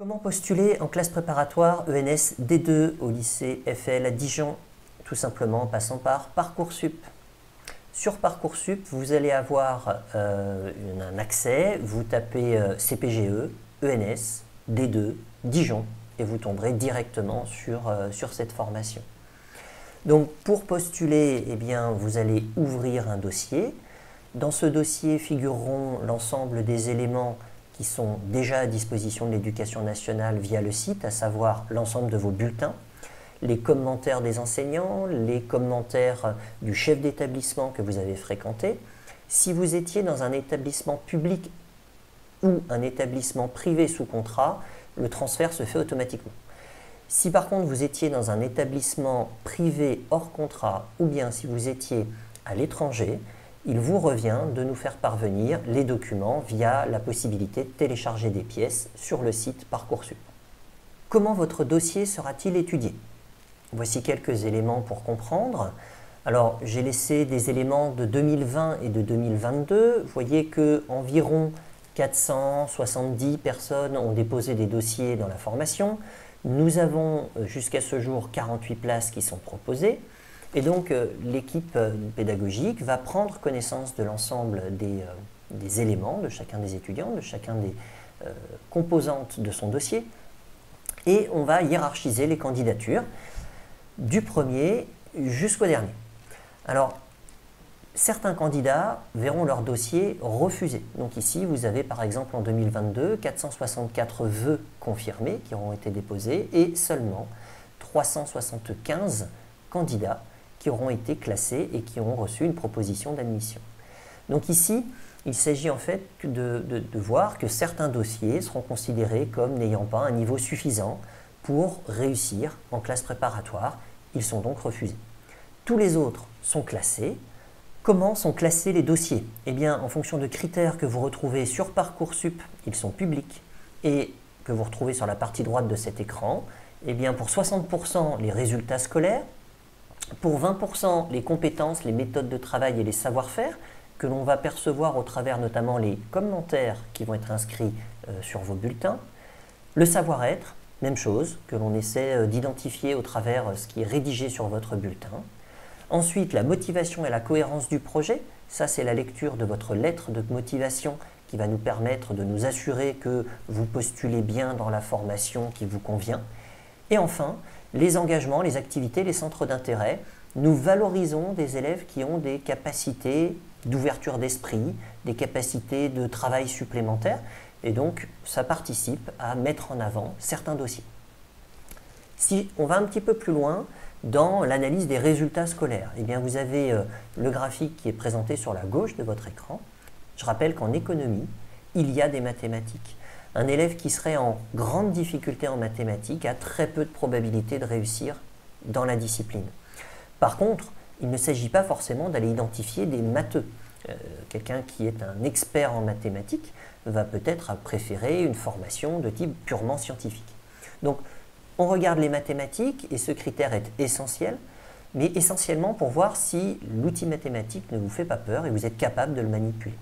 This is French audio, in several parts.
Comment postuler en classe préparatoire ENS D2 au lycée FL à Dijon? Tout simplement en passant par Parcoursup. Sur Parcoursup, vous allez avoir un accès, vous tapez CPGE, ENS, D2, Dijon, et vous tomberez directement sur cette formation. Donc pour postuler, eh bien, vous allez ouvrir un dossier. Dans ce dossier figureront l'ensemble des éléments qui sont déjà à disposition de l'Éducation nationale via le site, à savoir l'ensemble de vos bulletins, les commentaires des enseignants, les commentaires du chef d'établissement que vous avez fréquenté. Si vous étiez dans un établissement public ou un établissement privé sous contrat, le transfert se fait automatiquement. Si par contre vous étiez dans un établissement privé hors contrat ou bien si vous étiez à l'étranger, il vous revient de nous faire parvenir les documents via la possibilité de télécharger des pièces sur le site Parcoursup. Comment votre dossier sera-t-il étudié? Voici quelques éléments pour comprendre. Alors, j'ai laissé des éléments de 2020 et de 2022. Vous voyez qu'environ 470 personnes ont déposé des dossiers dans la formation. Nous avons jusqu'à ce jour 48 places qui sont proposées. Et donc, l'équipe pédagogique va prendre connaissance de l'ensemble des éléments de chacun des étudiants, de chacun des composantes de son dossier. Et on va hiérarchiser les candidatures du premier jusqu'au dernier. Alors, certains candidats verront leur dossier refusé. Donc ici, vous avez par exemple en 2022 464 vœux confirmés qui auront été déposés et seulement 375 candidats qui auront été classés et qui ont reçu une proposition d'admission. Donc ici, il s'agit en fait de voir que certains dossiers seront considérés comme n'ayant pas un niveau suffisant pour réussir en classe préparatoire. Ils sont donc refusés. Tous les autres sont classés. Comment sont classés les dossiers? Eh bien, en fonction de critères que vous retrouvez sur Parcoursup, ils sont publics et que vous retrouvez sur la partie droite de cet écran. Eh bien, pour 60%, les résultats scolaires, pour 20%, les compétences, les méthodes de travail et les savoir-faire que l'on va percevoir au travers notamment les commentaires qui vont être inscrits sur vos bulletins. Le savoir-être, même chose, que l'on essaie d'identifier au travers ce qui est rédigé sur votre bulletin. Ensuite, la motivation et la cohérence du projet. Ça, c'est la lecture de votre lettre de motivation qui va nous permettre de nous assurer que vous postulez bien dans la formation qui vous convient. Et enfin, les engagements, les activités, les centres d'intérêt. Nous valorisons des élèves qui ont des capacités d'ouverture d'esprit, des capacités de travail supplémentaires. Et donc, ça participe à mettre en avant certains dossiers. Si on va un petit peu plus loin dans l'analyse des résultats scolaires, eh bien vous avez le graphique qui est présenté sur la gauche de votre écran. Je rappelle qu'en économie, il y a des mathématiques. Un élève qui serait en grande difficulté en mathématiques a très peu de probabilité de réussir dans la discipline. Par contre, il ne s'agit pas forcément d'aller identifier des matheux. Quelqu'un qui est un expert en mathématiques va peut-être préférer une formation de type purement scientifique. Donc, on regarde les mathématiques et ce critère est essentiel, mais essentiellement pour voir si l'outil mathématique ne vous fait pas peur et vous êtes capable de le manipuler.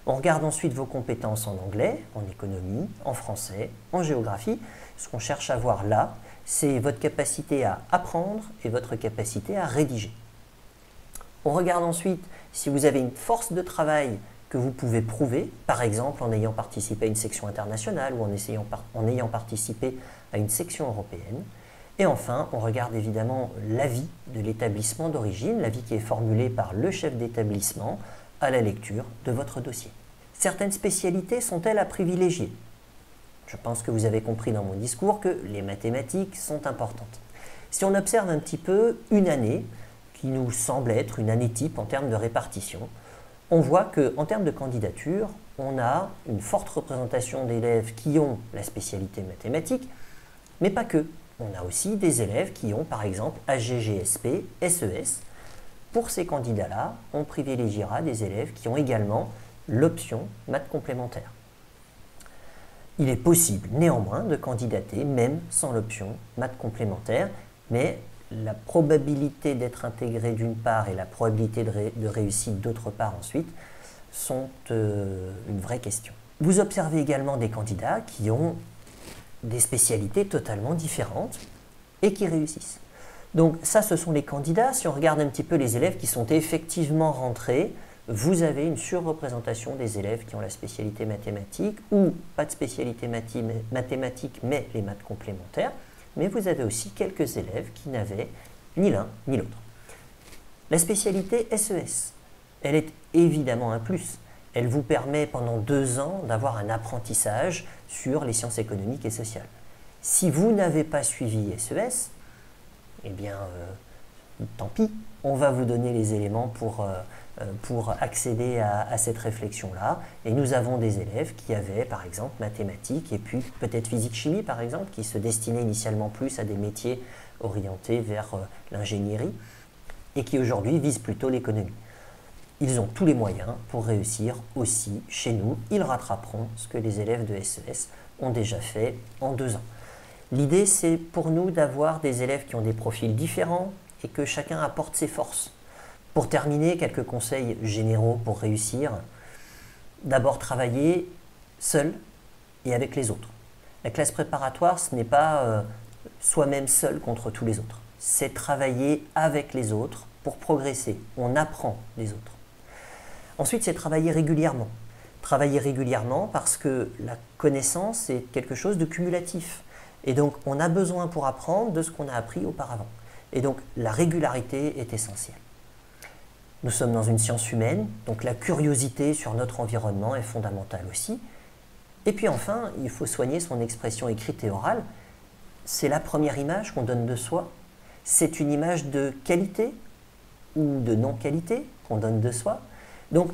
On regarde ensuite vos compétences en anglais, en économie, en français, en géographie. Ce qu'on cherche à voir là, c'est votre capacité à apprendre et votre capacité à rédiger. On regarde ensuite si vous avez une force de travail que vous pouvez prouver, par exemple en ayant participé à une section internationale ou en ayant participé à une section européenne. Et enfin, on regarde évidemment l'avis de l'établissement d'origine, l'avis qui est formulé par le chef d'établissement à la lecture de votre dossier. Certaines spécialités sont-elles à privilégier? Je pense que vous avez compris dans mon discours que les mathématiques sont importantes. Si on observe un petit peu une année, qui nous semble être une année type en termes de répartition, on voit qu'en termes de candidature, on a une forte représentation d'élèves qui ont la spécialité mathématique, mais pas que. On a aussi des élèves qui ont par exemple AGGSP, SES. Pour ces candidats-là, on privilégiera des élèves qui ont également l'option maths complémentaire. Il est possible néanmoins de candidater même sans l'option maths complémentaire, mais la probabilité d'être intégré d'une part et la probabilité de réussite d'autre part ensuite sont une vraie question. Vous observez également des candidats qui ont des spécialités totalement différentes et qui réussissent. Donc ça, ce sont les candidats. Si on regarde un petit peu les élèves qui sont effectivement rentrés, vous avez une surreprésentation des élèves qui ont la spécialité mathématique ou pas de spécialité mathématique, mais les maths complémentaires. Mais vous avez aussi quelques élèves qui n'avaient ni l'un ni l'autre. La spécialité SES, elle est évidemment un plus. Elle vous permet pendant 2 ans d'avoir un apprentissage sur les sciences économiques et sociales. Si vous n'avez pas suivi SES, eh bien, tant pis, on va vous donner les éléments pour accéder à cette réflexion-là. Et nous avons des élèves qui avaient, par exemple, mathématiques et puis peut-être physique-chimie, par exemple, qui se destinaient initialement plus à des métiers orientés vers l'ingénierie et qui aujourd'hui visent plutôt l'économie. Ils ont tous les moyens pour réussir aussi chez nous. Ils rattraperont ce que les élèves de SES ont déjà fait en 2 ans. L'idée, c'est pour nous d'avoir des élèves qui ont des profils différents et que chacun apporte ses forces. Pour terminer, quelques conseils généraux pour réussir. D'abord, travailler seul et avec les autres. La classe préparatoire, ce n'est pas soi-même seul contre tous les autres. C'est travailler avec les autres pour progresser. On apprend des autres. Ensuite, c'est travailler régulièrement. Travailler régulièrement parce que la connaissance est quelque chose de cumulatif. Et donc, on a besoin pour apprendre de ce qu'on a appris auparavant. Et donc, la régularité est essentielle. Nous sommes dans une science humaine, donc la curiosité sur notre environnement est fondamentale aussi. Et puis enfin, il faut soigner son expression écrite et orale. C'est la première image qu'on donne de soi. C'est une image de qualité ou de non-qualité qu'on donne de soi. Donc,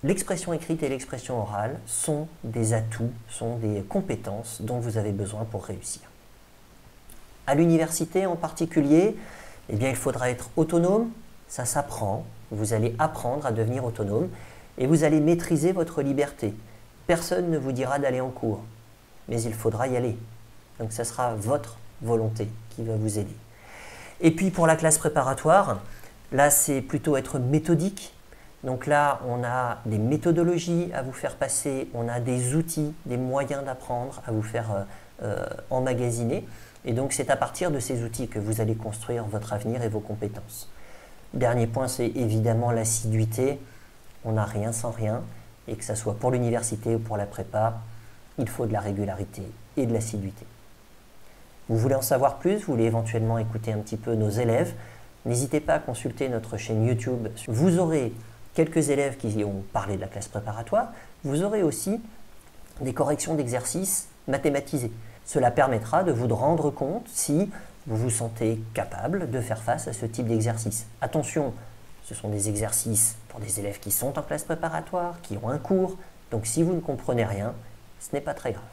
l'expression écrite et l'expression orale sont des atouts, sont des compétences dont vous avez besoin pour réussir. À l'université en particulier, eh bien, il faudra être autonome, ça s'apprend. Vous allez apprendre à devenir autonome et vous allez maîtriser votre liberté. Personne ne vous dira d'aller en cours, mais il faudra y aller. Donc, ça sera votre volonté qui va vous aider. Et puis, pour la classe préparatoire, là, c'est plutôt être méthodique. Donc là, on a des méthodologies à vous faire passer, on a des outils, des moyens d'apprendre à vous faire emmagasiner. Et donc, c'est à partir de ces outils que vous allez construire votre avenir et vos compétences. Dernier point, c'est évidemment l'assiduité. On n'a rien sans rien. Et que ce soit pour l'université ou pour la prépa, il faut de la régularité et de l'assiduité. Vous voulez en savoir plus? Vous voulez éventuellement écouter un petit peu nos élèves? N'hésitez pas à consulter notre chaîne YouTube. Vous aurez quelques élèves qui ont parlé de la classe préparatoire. Vous aurez aussi des corrections d'exercices mathématisées. Cela permettra de vous rendre compte si vous vous sentez capable de faire face à ce type d'exercice. Attention, ce sont des exercices pour des élèves qui sont en classe préparatoire, qui ont un cours. Donc si vous ne comprenez rien, ce n'est pas très grave.